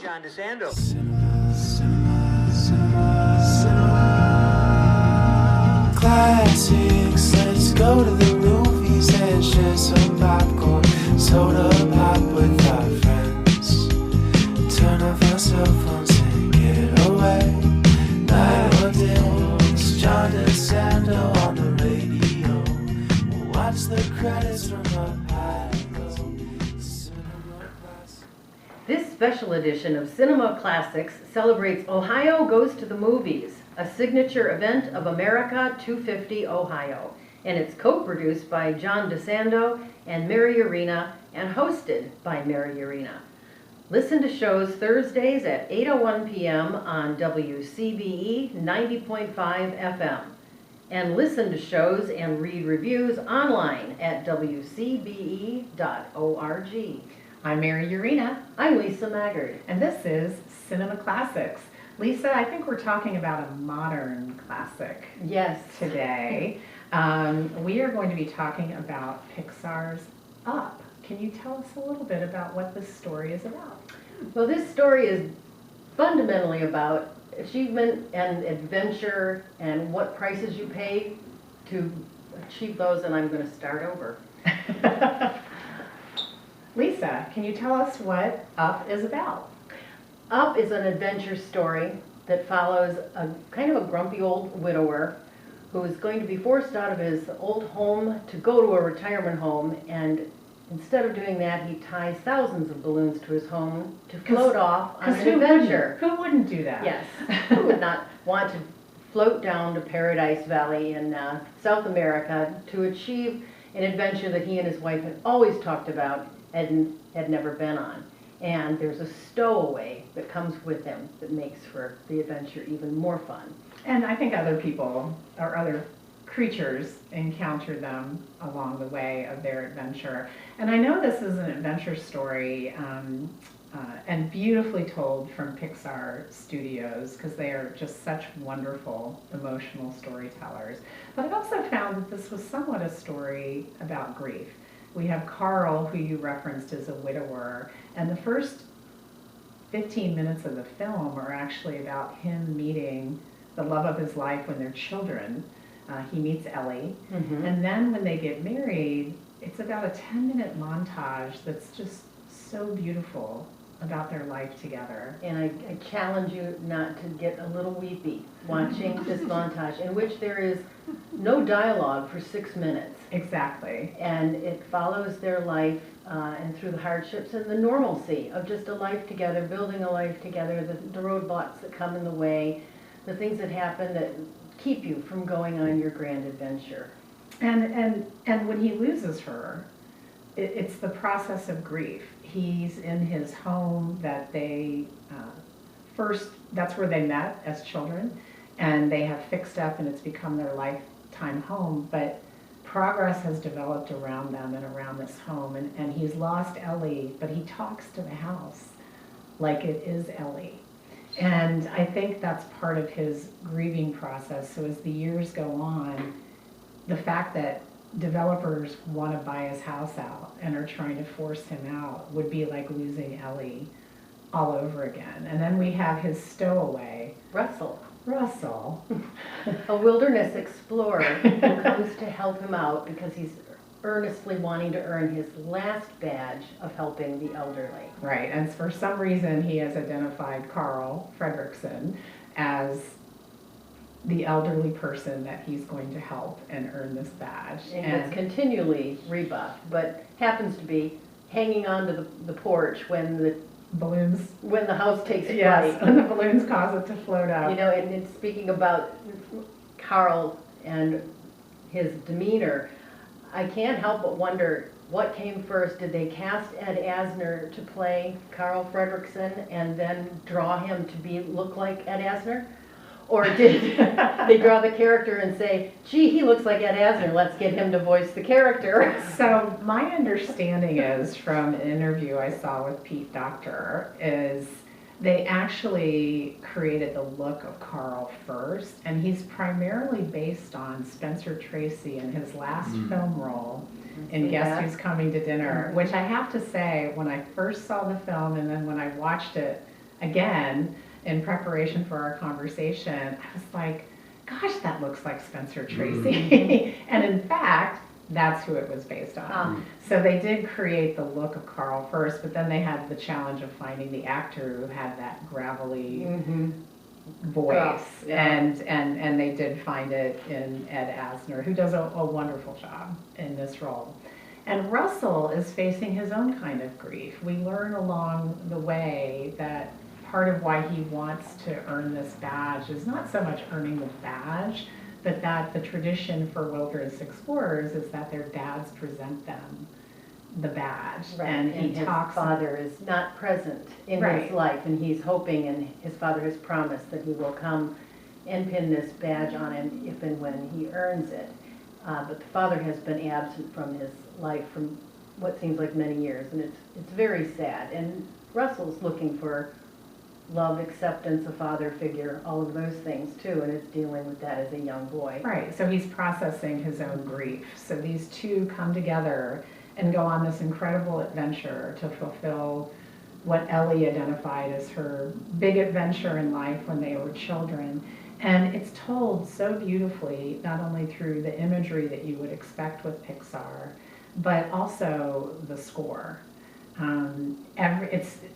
John DeSando. Classics, let's go to the movies and share some popcorn, soda pop with our friends. Turn off our cell phones and get away. Night or day, it's John DeSando on the radio. We'll watch the credits from up high. This special edition of Cinema Classics celebrates Ohio Goes to the Movies, a signature event of America 250 Ohio, and it's co-produced by John DeSando and Mary Yerina and hosted by Mary Yerina. Listen to shows Thursdays at 8:01 p.m. on WCBE 90.5 FM. And listen to shows and read reviews online at WCBE.org. I'm Mary Yerina. I'm Lisa Maggard. And this is Cinema Classics. Lisa, I think we're talking about a modern classic Yes. today. We are going to be talking about Pixar's Up. Can you tell us a little bit about what this story is about? Well, this story is fundamentally about achievement and adventure and what prices you pay to achieve those, and I'm going to start over. Lisa, can you tell us what Up is about? Up is an adventure story that follows a kind of a grumpy old widower who is going to be forced out of his old home to go to a retirement home, and instead of doing that, he ties thousands of balloons to his home to float off on an adventure. Who wouldn't do that? Yes, who would not want to float down to Paradise Valley in South America to achieve an adventure that he and his wife had always talked about and had never been on. And there's a stowaway that comes with him that makes for the adventure even more fun. And I think other people or other creatures encounter them along the way of their adventure. And I know this is an adventure story and beautifully told from Pixar Studios because they are just such wonderful emotional storytellers. But I've also found that this was somewhat a story about grief. We have Carl, who you referenced as a widower, and the first 15 minutes of the film are actually about him meeting the love of his life when they're children. He meets Ellie, and then when they get married, it's about a 10-minute montage that's just so beautiful about their life together. And I challenge you not to get a little weepy watching this montage, in which there is no dialogue for 6 minutes. Exactly. And it follows their life and through the hardships and the normalcy of just a life together, building a life together, the roadblocks that come in the way, the things that happen that keep you from going on your grand adventure. And when he loses her, it's the process of grief. He's in his home that they that's where they met as children, and they have fixed up and it's become their lifetime home, but progress has developed around them and around this home, and he's lost Ellie, but he talks to the house like it is Ellie. And I think that's part of his grieving process. So as the years go on, the fact that developers want to buy his house out and are trying to force him out would be like losing Ellie all over again. And then we have his stowaway, Russell, a wilderness explorer who comes to help him out because he's earnestly wanting to earn his last badge of helping the elderly. Right, and for some reason he has identified Carl Fredrickson as the elderly person that he's going to help and earn this badge. And it's continually rebuffed, but happens to be hanging onto the porch when the house takes flight. Yes, and the balloons cause it to float up. You know, and speaking about Carl and his demeanor, I can't help but wonder what came first. Did they cast Ed Asner to play Carl Fredrickson and then draw him to look like Ed Asner? Or did they draw the character and say, gee, he looks like Ed Asner, let's get him to voice the character? So my understanding is from an interview I saw with Pete Docter is they actually created the look of Carl first, and he's primarily based on Spencer Tracy in his last film role in Guess Who's Coming to Dinner, which I have to say, when I first saw the film and then when I watched it again, in preparation for our conversation, I was like, gosh, that looks like Spencer Tracy. And in fact, that's who it was based on. So they did create the look of Carl first, but then they had the challenge of finding the actor who had that gravelly voice. And they did find it in Ed Asner, who does a wonderful job in this role. And Russell is facing his own kind of grief. We learn along the way that part of why he wants to earn this badge is not so much earning the badge, but that the tradition for wilderness explorers is that their dads present them the badge. Right. And he his talks. father is not present in his life, and he's hoping, and his father has promised that he will come and pin this badge on him if and when he earns it. But the father has been absent from his life for what seems like many years, and it's very sad. And Russell's looking for love, acceptance, a father figure, all of those things too, and is dealing with that as a young boy. Right, so he's processing his own grief. So these two come together and go on this incredible adventure to fulfill what Ellie identified as her big adventure in life when they were children. And it's told so beautifully, not only through the imagery that you would expect with Pixar, but also the score.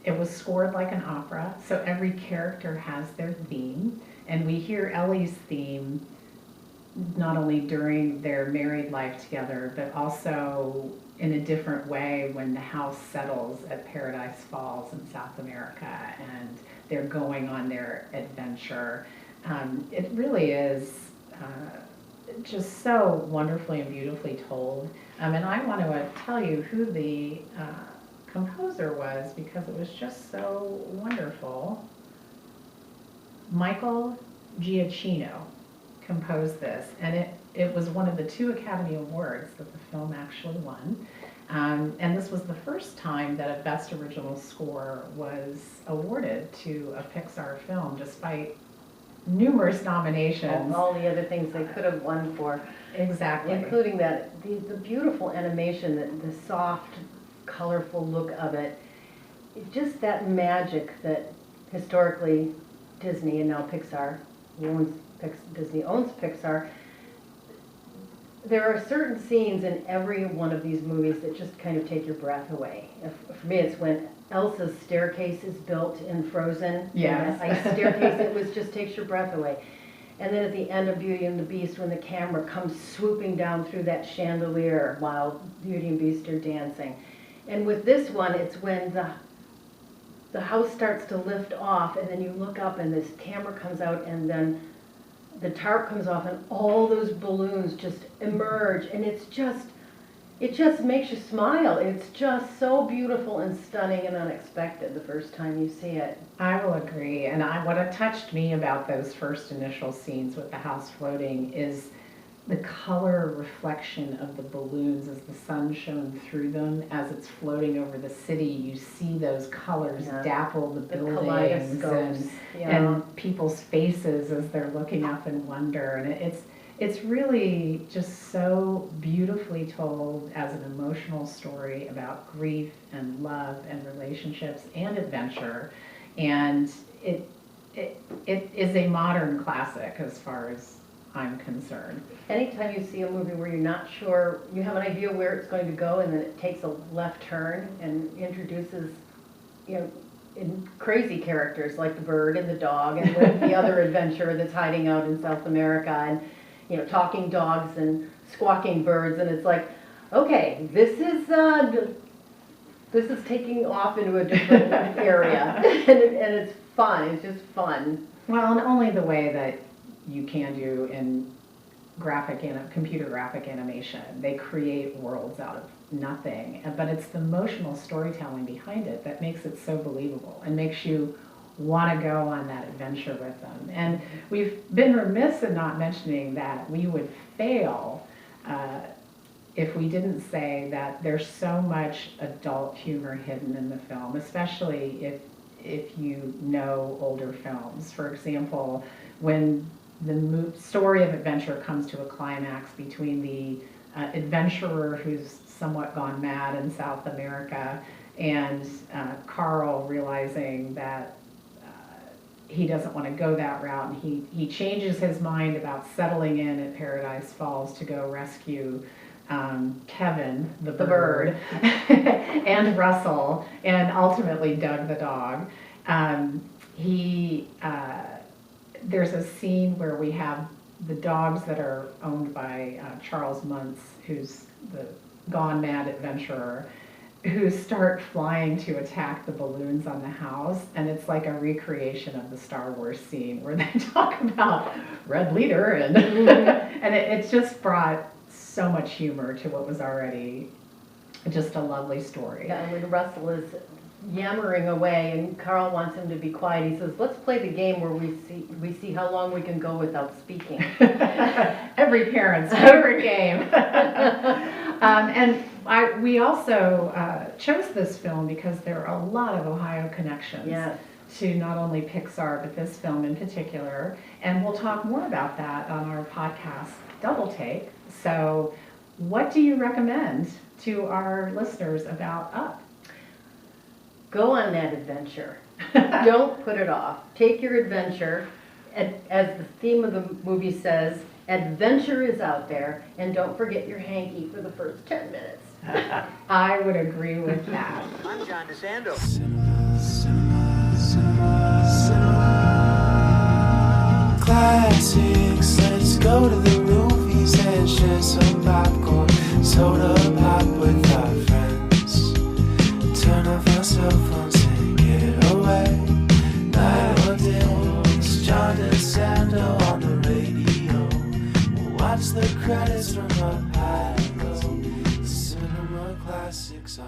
It was scored like an opera, so every character has their theme, and we hear Ellie's theme not only during their married life together, but also in a different way when the house settles at Paradise Falls in South America and they're going on their adventure. It really is just so wonderfully and beautifully told. And I want to tell you who the composer was, because it was just so wonderful. Michael Giacchino composed this, and it was one of the 2 Academy Awards that the film actually won. And this was the first time that a Best Original Score was awarded to a Pixar film, despite numerous nominations. All the other things they could have won for. Exactly. Including that, the beautiful animation, the soft, colorful look of it. Just that magic that historically Disney, and now Pixar, Disney owns Pixar. There are certain scenes in every one of these movies that just kind of take your breath away. For me, it's when Elsa's staircase is built in Frozen. Yes. That ice staircase, it just takes your breath away. And then at the end of Beauty and the Beast, when the camera comes swooping down through that chandelier while Beauty and Beast are dancing. And with this one, it's when the house starts to lift off, and then you look up and this camera comes out, and then the tarp comes off and all those balloons just emerge, and it just makes you smile. It's just so beautiful and stunning and unexpected the first time you see it. I will agree. And what touched me about those first initial scenes with the house floating is the color reflection of the balloons as the sun shone through them as it's floating over the city. You see those colors dapple the buildings and people's faces as they're looking up in wonder. And it's really just so beautifully told as an emotional story about grief and love and relationships and adventure. And it is a modern classic as far as I'm concerned. Anytime you see a movie where you're not sure, you have an idea where it's going to go, and then it takes a left turn and introduces, crazy characters like the bird and the dog and the other adventurer that's hiding out in South America, and talking dogs and squawking birds, and it's like, okay, this is taking off into a different area, and it's fun. It's just fun. Well, and only the way that you can do in computer graphic animation. They create worlds out of nothing, but it's the emotional storytelling behind it that makes it so believable and makes you want to go on that adventure with them. And we've been remiss in not mentioning that we would fail if we didn't say that there's so much adult humor hidden in the film, especially if you know older films. For example, when the story of adventure comes to a climax between the adventurer who's somewhat gone mad in South America and Carl realizing that he doesn't want to go that route, and he changes his mind about settling in at Paradise Falls to go rescue Kevin, the bird, and Russell, and ultimately Doug the dog. There's a scene where we have the dogs that are owned by Charles Muntz, who's the gone mad adventurer, who start flying to attack the balloons on the house, and it's like a recreation of the Star Wars scene where they talk about Red Leader, and and it's just brought so much humor to what was already just a lovely story. Yeah, and when Russell is yammering away and Carl wants him to be quiet, he says, let's play the game where we see how long we can go without speaking. Every parent's favorite game. We also chose this film because there are a lot of Ohio connections to not only Pixar, but this film in particular. And we'll talk more about that on our podcast, Double Take. So what do you recommend to our listeners about Up? Go on that adventure. Don't put it off. Take your adventure. As the theme of the movie says, adventure is out there, and don't forget your hanky for the first 10 minutes. I would agree with that. I'm John DeSando. Classics, let's go to the movies and share some popcorn, soda pop with our friends. Turn off our cell phones and get away. Night or day, it's John DeSando on the radio. We'll watch the credits from up high. Cinema classics on